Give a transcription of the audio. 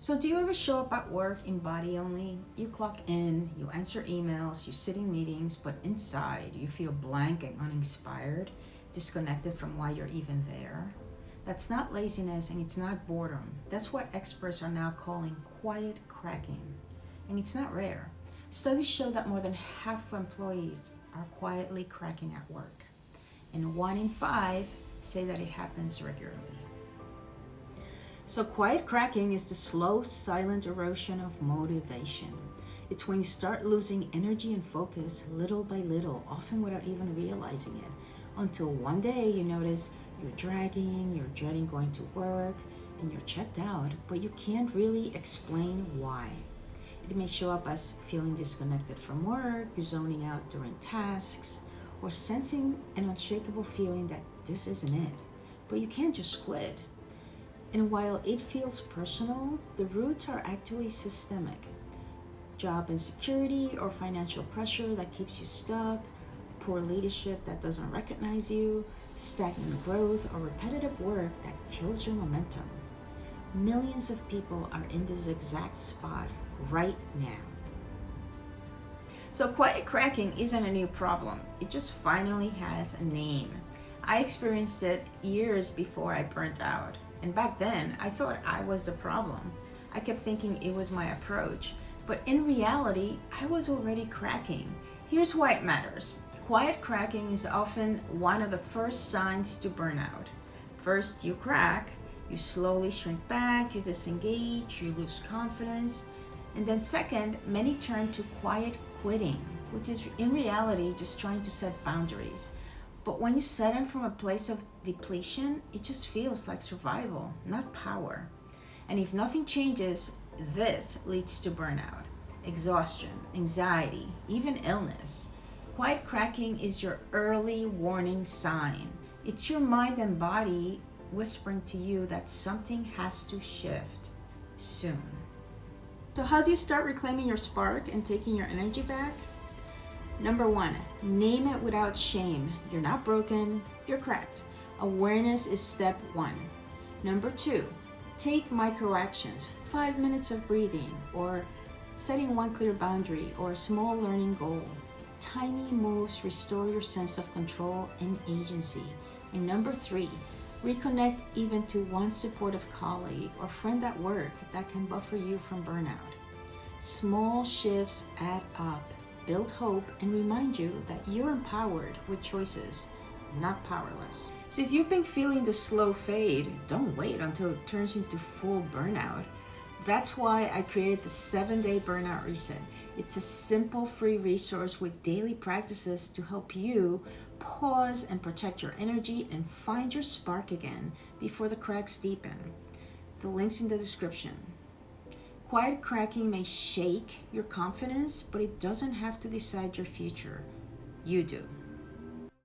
So do you ever show up at work in body only? You clock in, you answer emails, you sit in meetings, but inside you feel blank and uninspired, disconnected from why you're even there? That's not laziness and it's not boredom. That's what experts are now calling quiet cracking. And it's not rare. Studies show that more than half of employees are quietly cracking at work. And 1 in 5 say that it happens regularly. So quiet cracking is the slow, silent erosion of motivation. It's when you start losing energy and focus little by little, often without even realizing it, until one day you notice you're dragging, you're dreading going to work, and you're checked out, but you can't really explain why. It may show up as feeling disconnected from work, zoning out during tasks, or sensing an unshakable feeling that this isn't it. But you can't just quit. And while it feels personal, the roots are actually systemic. Job insecurity or financial pressure that keeps you stuck, poor leadership that doesn't recognize you, stagnant growth, or repetitive work that kills your momentum. Millions of people are in this exact spot right now. So quiet cracking isn't a new problem. It just finally has a name. I experienced it years before I burnt out. And back then, I thought I was the problem. I kept thinking it was my approach. But in reality, I was already cracking. Here's why it matters. Quiet cracking is often one of the first signs to burnout. First, you crack, you slowly shrink back, you disengage, you lose confidence. And then second, many turn to quiet quitting, which is in reality just trying to set boundaries. But when you set them from a place of depletion, it just feels like survival, not power. And if nothing changes, this leads to burnout, exhaustion, anxiety, even illness. Quiet cracking is your early warning sign. It's your mind and body whispering to you that something has to shift soon. So how do you start reclaiming your spark and taking your energy back? Number 1, name it without shame. You're not broken, you're cracked. Awareness is step 1. Number 2, take micro actions, 5 minutes of breathing, or setting one clear boundary, or a small learning goal. Tiny moves restore your sense of control and agency. And number 3, reconnect even to one supportive colleague or friend at work that can buffer you from burnout. Small shifts add up, build hope, and remind you that you're empowered with choices, not powerless. So if you've been feeling the slow fade, don't wait until it turns into full burnout. That's why I created the 7-day burnout reset. It's a simple free resource with daily practices to help you pause and protect your energy and find your spark again before the cracks deepen. The link's in the description. Quiet cracking may shake your confidence, but it doesn't have to decide your future. You do.